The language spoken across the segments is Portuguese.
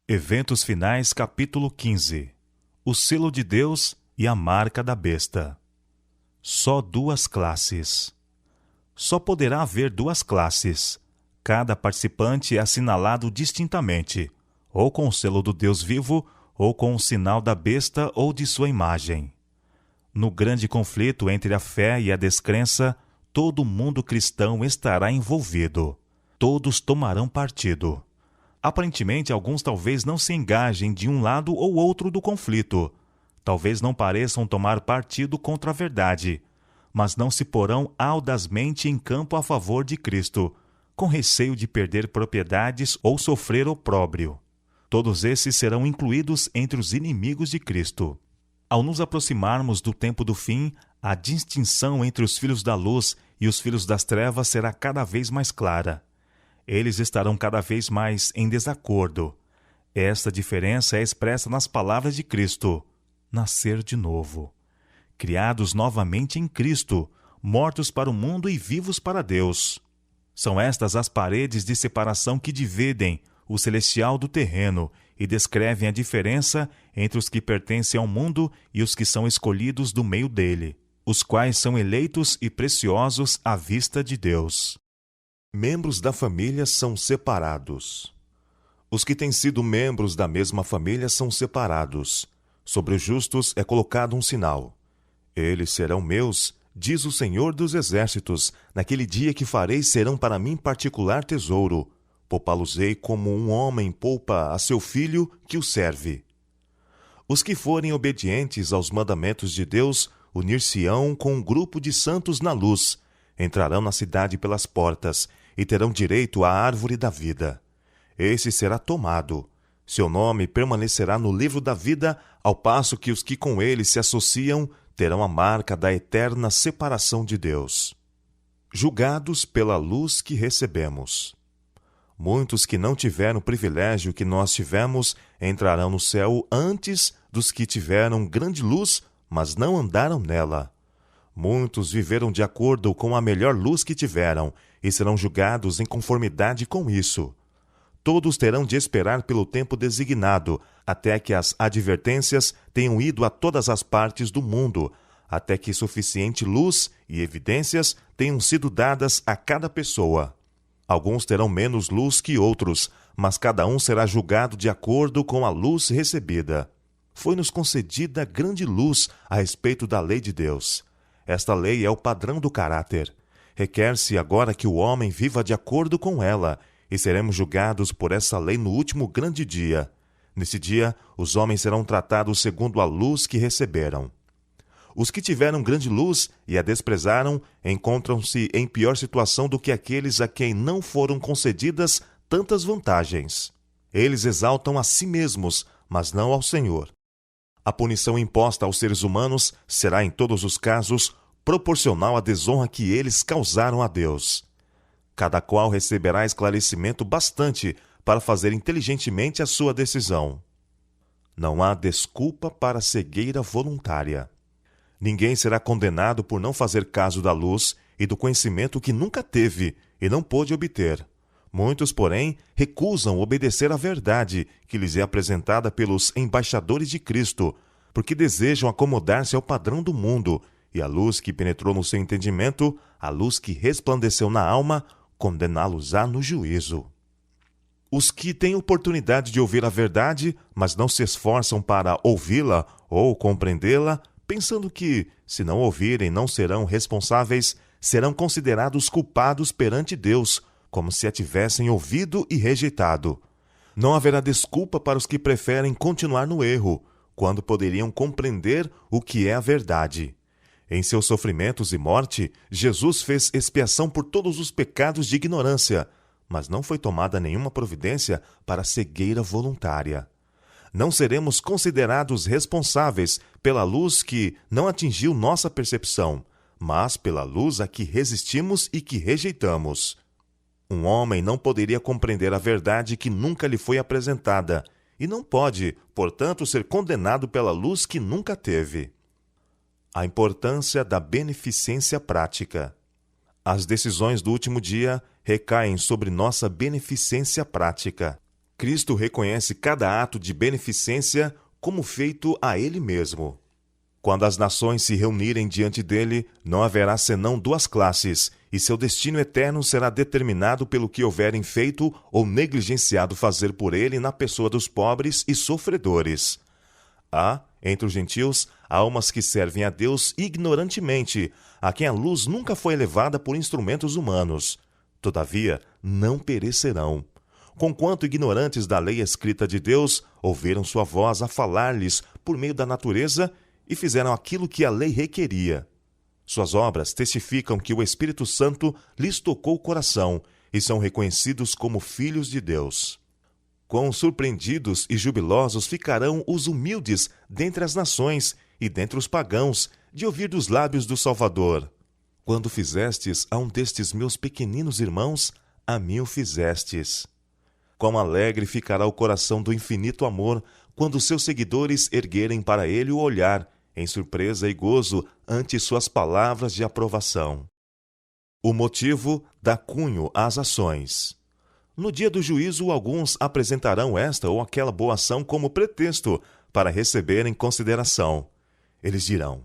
Eventos Finais, capítulo 15. O selo de Deus e a marca da besta. Só duas classes. Só poderá haver duas classes. Cada participante é assinalado distintamente, ou com o selo do Deus vivo, ou com o sinal da besta ou de sua imagem. No grande conflito entre a fé e a descrença, todo mundo cristão estará envolvido. Todos tomarão partido. Aparentemente, alguns talvez não se engajem de um lado ou outro do conflito. Talvez não pareçam tomar partido contra a verdade, mas não se porão audazmente em campo a favor de Cristo, com receio de perder propriedades ou sofrer opróbrio. Todos esses serão incluídos entre os inimigos de Cristo. Ao nos aproximarmos do tempo do fim, a distinção entre os filhos da luz e os filhos das trevas será cada vez mais clara. Eles estarão cada vez mais em desacordo. Esta diferença é expressa nas palavras de Cristo: nascer de novo. Criados novamente em Cristo, mortos para o mundo e vivos para Deus. São estas as paredes de separação que dividem o celestial do terreno e descrevem a diferença entre os que pertencem ao mundo e os que são escolhidos do meio dele, os quais são eleitos e preciosos à vista de Deus. Membros da família são separados. Os que têm sido membros da mesma família são separados. Sobre os justos é colocado um sinal. Eles serão meus, diz o Senhor dos Exércitos, naquele dia que farei serão para mim particular tesouro. Poupá-los-ei como um homem poupa a seu filho que o serve. Os que forem obedientes aos mandamentos de Deus unir-se-ão com um grupo de santos na luz, entrarão na cidade pelas portas e terão direito à árvore da vida. Esse será tomado. Seu nome permanecerá no livro da vida, ao passo que os que com ele se associam terão a marca da eterna separação de Deus. Julgados pela luz que recebemos. Muitos que não tiveram o privilégio que nós tivemos entrarão no céu antes dos que tiveram grande luz, mas não andaram nela. Muitos viveram de acordo com a melhor luz que tiveram e serão julgados em conformidade com isso. Todos terão de esperar pelo tempo designado, até que as advertências tenham ido a todas as partes do mundo, até que suficiente luz e evidências tenham sido dadas a cada pessoa. Alguns terão menos luz que outros, mas cada um será julgado de acordo com a luz recebida. Foi-nos concedida grande luz a respeito da lei de Deus. Esta lei é o padrão do caráter. Requer-se agora que o homem viva de acordo com ela, e seremos julgados por essa lei no último grande dia. Nesse dia, os homens serão tratados segundo a luz que receberam. Os que tiveram grande luz e a desprezaram encontram-se em pior situação do que aqueles a quem não foram concedidas tantas vantagens. Eles exaltam a si mesmos, mas não ao Senhor. A punição imposta aos seres humanos será, em todos os casos, proporcional à desonra que eles causaram a Deus. Cada qual receberá esclarecimento bastante para fazer inteligentemente a sua decisão. Não há desculpa para cegueira voluntária. Ninguém será condenado por não fazer caso da luz e do conhecimento que nunca teve e não pôde obter. Muitos, porém, recusam obedecer à verdade que lhes é apresentada pelos embaixadores de Cristo, porque desejam acomodar-se ao padrão do mundo, e a luz que penetrou no seu entendimento, a luz que resplandeceu na alma, condená-los-á no juízo. Os que têm oportunidade de ouvir a verdade, mas não se esforçam para ouvi-la ou compreendê-la, pensando que, se não ouvirem, não serão responsáveis, serão considerados culpados perante Deus, como se a tivessem ouvido e rejeitado. Não haverá desculpa para os que preferem continuar no erro, quando poderiam compreender o que é a verdade. Em seus sofrimentos e morte, Jesus fez expiação por todos os pecados de ignorância, mas não foi tomada nenhuma providência para a cegueira voluntária. Não seremos considerados responsáveis pela luz que não atingiu nossa percepção, mas pela luz a que resistimos e que rejeitamos. Um homem não poderia compreender a verdade que nunca lhe foi apresentada, e não pode, portanto, ser condenado pela luz que nunca teve. A importância da beneficência prática. As decisões do último dia recaem sobre nossa beneficência prática. Cristo reconhece cada ato de beneficência como feito a Ele mesmo. Quando as nações se reunirem diante dele, não haverá senão duas classes, e seu destino eterno será determinado pelo que houverem feito ou negligenciado fazer por ele na pessoa dos pobres e sofredores. Há, entre os gentios, almas que servem a Deus ignorantemente, a quem a luz nunca foi elevada por instrumentos humanos. Todavia, não perecerão. Conquanto ignorantes da lei escrita de Deus, ouviram sua voz a falar-lhes por meio da natureza e fizeram aquilo que a lei requeria. Suas obras testificam que o Espírito Santo lhes tocou o coração e são reconhecidos como filhos de Deus. Quão surpreendidos e jubilosos ficarão os humildes dentre as nações e dentre os pagãos de ouvir dos lábios do Salvador: quando fizestes a um destes meus pequeninos irmãos, a mim o fizestes. Quão alegre ficará o coração do infinito amor quando seus seguidores erguerem para ele o olhar, em surpresa e gozo, ante suas palavras de aprovação. O motivo dá cunho às ações. No dia do juízo, alguns apresentarão esta ou aquela boa ação como pretexto para receberem consideração. Eles dirão: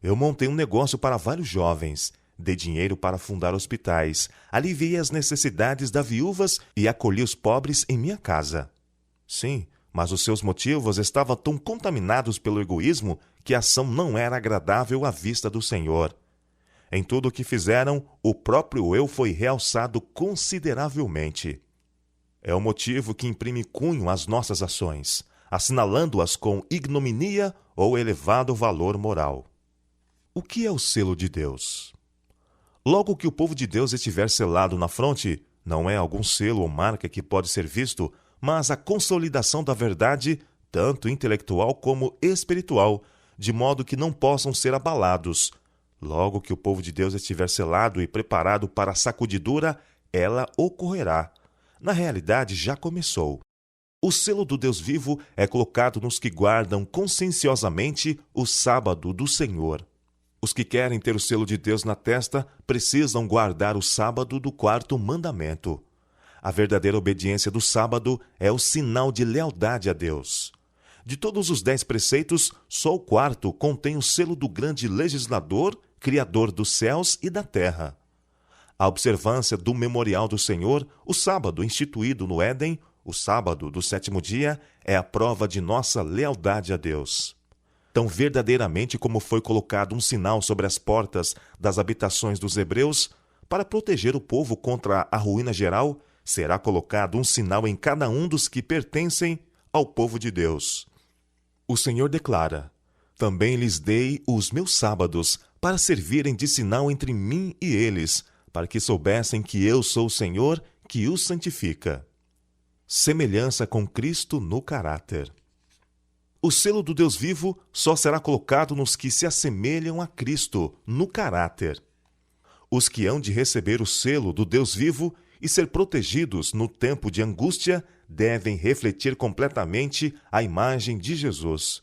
eu montei um negócio para vários jovens, dei dinheiro para fundar hospitais, aliviei as necessidades das viúvas e acolhi os pobres em minha casa. Sim, mas os seus motivos estavam tão contaminados pelo egoísmo que a ação não era agradável à vista do Senhor. Em tudo o que fizeram, o próprio eu foi realçado consideravelmente. É o motivo que imprime cunho às nossas ações, assinalando-as com ignominia ou elevado valor moral. O que é o selo de Deus? Logo que o povo de Deus estiver selado na fronte, não é algum selo ou marca que pode ser visto, mas a consolidação da verdade, tanto intelectual como espiritual, de modo que não possam ser abalados. Logo que o povo de Deus estiver selado e preparado para a sacudidura, ela ocorrerá. Na realidade, já começou. O selo do Deus vivo é colocado nos que guardam conscienciosamente o sábado do Senhor. Os que querem ter o selo de Deus na testa precisam guardar o sábado do quarto mandamento. A verdadeira obediência do sábado é o sinal de lealdade a Deus. De todos os 10 preceitos, só o quarto contém o selo do grande legislador, Criador dos céus e da terra. A observância do memorial do Senhor, o sábado instituído no Éden, o sábado do 7º dia, é a prova de nossa lealdade a Deus. Tão verdadeiramente como foi colocado um sinal sobre as portas das habitações dos hebreus, para proteger o povo contra a ruína geral, será colocado um sinal em cada um dos que pertencem ao povo de Deus. O Senhor declara: também lhes dei os meus sábados, para servirem de sinal entre mim e eles, para que soubessem que eu sou o Senhor que os santifica. Semelhança com Cristo no caráter. O selo do Deus vivo só será colocado nos que se assemelham a Cristo no caráter. Os que hão de receber o selo do Deus vivo e ser protegidos no tempo de angústia devem refletir completamente a imagem de Jesus.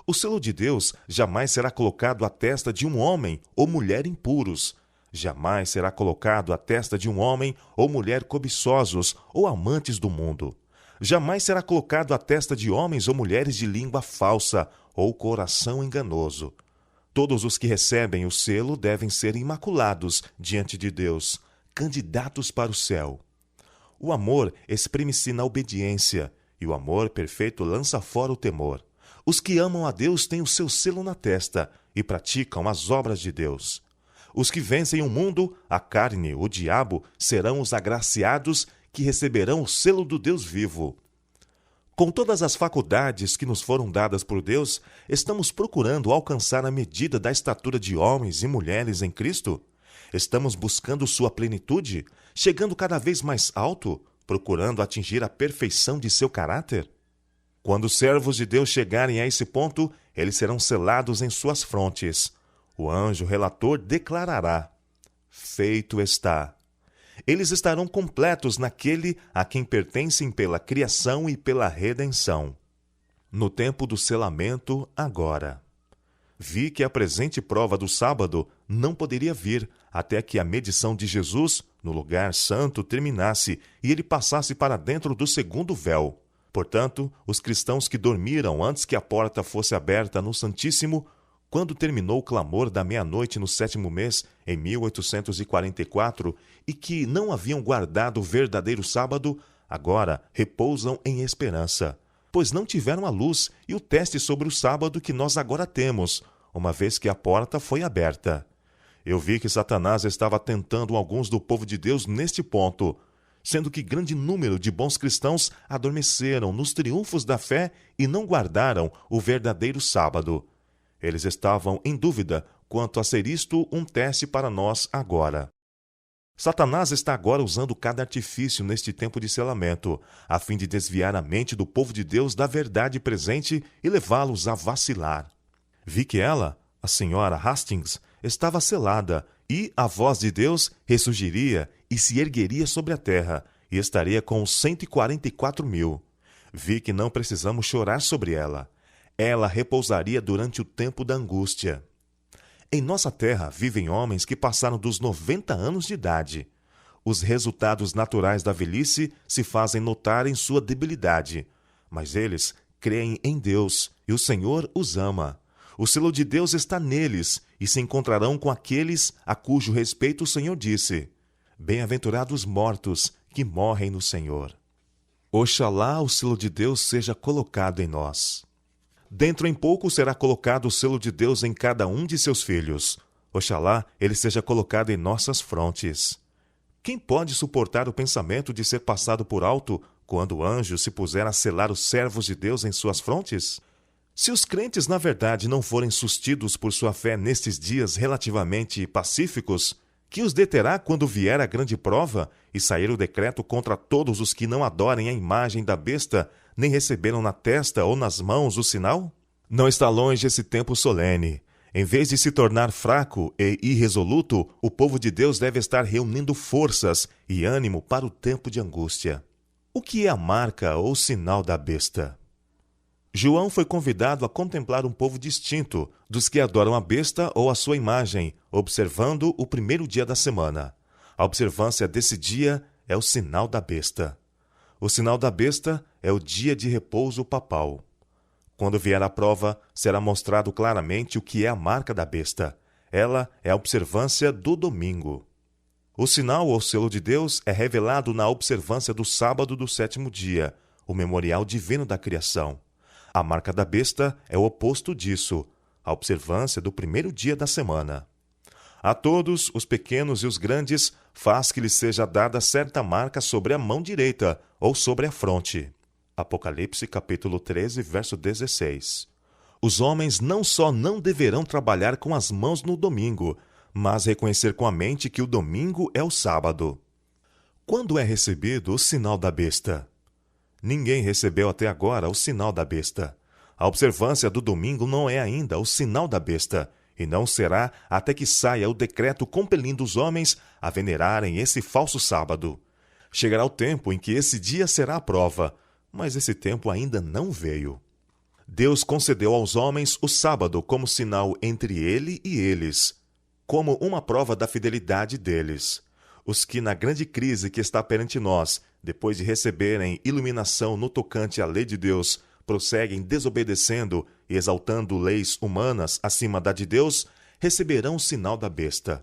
O selo de Deus jamais será colocado à testa de um homem ou mulher impuros. Jamais será colocado à testa de um homem ou mulher cobiçosos ou amantes do mundo. Jamais será colocado à testa de homens ou mulheres de língua falsa ou coração enganoso. Todos os que recebem o selo devem ser imaculados diante de Deus, candidatos para o céu. O amor exprime-se na obediência, e o amor perfeito lança fora o temor. Os que amam a Deus têm o seu selo na testa e praticam as obras de Deus. Os que vencem o mundo, a carne, o diabo, serão os agraciados que receberão o selo do Deus vivo. Com todas as faculdades que nos foram dadas por Deus, estamos procurando alcançar a medida da estatura de homens e mulheres em Cristo? Estamos buscando sua plenitude, chegando cada vez mais alto, procurando atingir a perfeição de seu caráter? Quando os servos de Deus chegarem a esse ponto, eles serão selados em suas frontes. O anjo relator declarará: feito está. Eles estarão completos naquele a quem pertencem pela criação e pela redenção. No tempo do selamento, agora. Vi que a presente prova do sábado não poderia vir até que a medição de Jesus no lugar santo terminasse e ele passasse para dentro do segundo véu. Portanto, os cristãos que dormiram antes que a porta fosse aberta no Santíssimo, quando terminou o clamor da meia-noite no 7º mês, em 1844, e que não haviam guardado o verdadeiro sábado, agora repousam em esperança, pois não tiveram a luz e o teste sobre o sábado que nós agora temos, uma vez que a porta foi aberta. Eu vi que Satanás estava tentando alguns do povo de Deus neste ponto, sendo que grande número de bons cristãos adormeceram nos triunfos da fé e não guardaram o verdadeiro sábado. Eles estavam em dúvida quanto a ser isto um teste para nós agora. Satanás está agora usando cada artifício neste tempo de selamento, a fim de desviar a mente do povo de Deus da verdade presente e levá-los a vacilar. Vi que ela, a senhora Hastings, estava selada, e a voz de Deus ressurgiria e se ergueria sobre a terra, e estaria com os 144.000. Vi que não precisamos chorar sobre ela. Ela repousaria durante o tempo da angústia. Em nossa terra vivem homens que passaram dos 90 anos de idade. Os resultados naturais da velhice se fazem notar em sua debilidade, mas eles creem em Deus e o Senhor os ama. O selo de Deus está neles e se encontrarão com aqueles a cujo respeito o Senhor disse: Bem-aventurados mortos que morrem no Senhor. Oxalá o selo de Deus seja colocado em nós. Dentro em pouco será colocado o selo de Deus em cada um de seus filhos. Oxalá ele seja colocado em nossas frontes. Quem pode suportar o pensamento de ser passado por alto quando o anjo se puser a selar os servos de Deus em suas frontes? Se os crentes, na verdade, não forem sustidos por sua fé nestes dias relativamente pacíficos, que os deterá quando vier a grande prova e sair o decreto contra todos os que não adorem a imagem da besta, nem receberam na testa ou nas mãos o sinal? Não está longe esse tempo solene. Em vez de se tornar fraco e irresoluto, o povo de Deus deve estar reunindo forças e ânimo para o tempo de angústia. O que é a marca ou sinal da besta? João foi convidado a contemplar um povo distinto dos que adoram a besta ou a sua imagem, observando o primeiro dia da semana. A observância desse dia é o sinal da besta. O sinal da besta é o dia de repouso papal. Quando vier a prova, será mostrado claramente o que é a marca da besta. Ela é a observância do domingo. O sinal ou selo de Deus é revelado na observância do sábado do 7º dia, o memorial divino da criação. A marca da besta é o oposto disso, a observância do primeiro dia da semana. A todos, os pequenos e os grandes, faz que lhes seja dada certa marca sobre a mão direita ou sobre a fronte. Apocalipse capítulo 13, verso 16. Os homens não só não deverão trabalhar com as mãos no domingo, mas reconhecer com a mente que o domingo é o sábado. Quando é recebido o sinal da besta? Ninguém recebeu até agora o sinal da besta. A observância do domingo não é ainda o sinal da besta, e não será até que saia o decreto compelindo os homens a venerarem esse falso sábado. Chegará o tempo em que esse dia será a prova, mas esse tempo ainda não veio. Deus concedeu aos homens o sábado como sinal entre ele e eles, como uma prova da fidelidade deles. Os que na grande crise que está perante nós, depois de receberem iluminação no tocante à lei de Deus, prosseguem desobedecendo e exaltando leis humanas acima da de Deus, receberão o sinal da besta.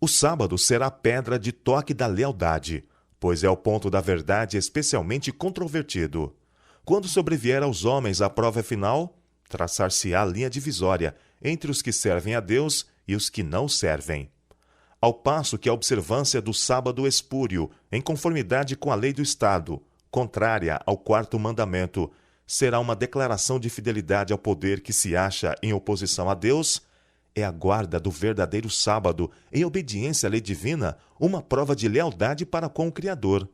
O sábado será a pedra de toque da lealdade, pois é o ponto da verdade especialmente controvertido. Quando sobrevier aos homens a prova final, traçar-se-á a linha divisória entre os que servem a Deus e os que não servem. Ao passo que a observância do sábado espúrio, em conformidade com a lei do Estado, contrária ao 4º mandamento, será uma declaração de fidelidade ao poder que se acha em oposição a Deus, é a guarda do verdadeiro sábado, em obediência à lei divina, uma prova de lealdade para com o Criador.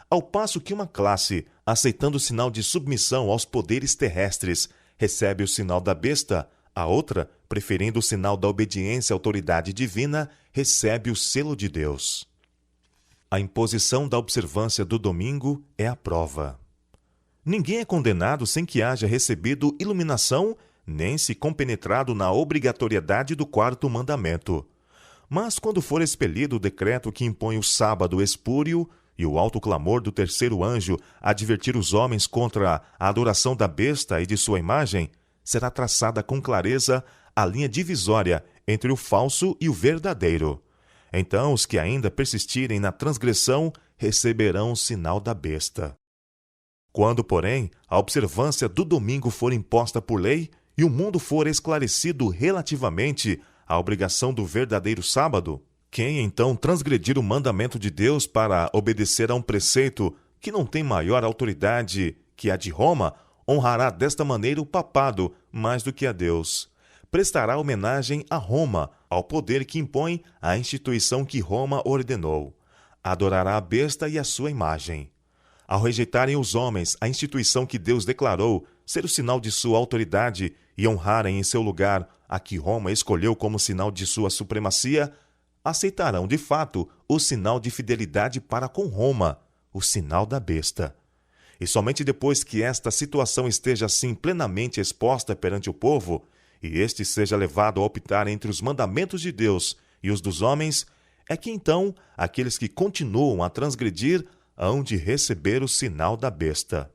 Ao passo que uma classe, aceitando o sinal de submissão aos poderes terrestres, recebe o sinal da besta, a outra, preferindo o sinal da obediência à autoridade divina, recebe o selo de Deus. A imposição da observância do domingo é a prova. Ninguém é condenado sem que haja recebido iluminação, nem se compenetrado na obrigatoriedade do 4º mandamento. Mas quando for expelido o decreto que impõe o sábado espúrio e o alto clamor do terceiro anjo advertir os homens contra a adoração da besta e de sua imagem, será traçada com clareza a linha divisória entre o falso e o verdadeiro. Então os que ainda persistirem na transgressão receberão o sinal da besta. Quando, porém, a observância do domingo for imposta por lei e o mundo for esclarecido relativamente à obrigação do verdadeiro sábado, quem então transgredir o mandamento de Deus para obedecer a um preceito que não tem maior autoridade que a de Roma, honrará desta maneira o papado mais do que a Deus. Prestará homenagem a Roma, ao poder que impõe a instituição que Roma ordenou. Adorará a besta e a sua imagem. Ao rejeitarem os homens a instituição que Deus declarou ser o sinal de sua autoridade e honrarem em seu lugar a que Roma escolheu como sinal de sua supremacia, aceitarão de fato o sinal de fidelidade para com Roma, o sinal da besta. E somente depois que esta situação esteja assim plenamente exposta perante o povo, e este seja levado a optar entre os mandamentos de Deus e os dos homens, é que então aqueles que continuam a transgredir hão de receber o sinal da besta.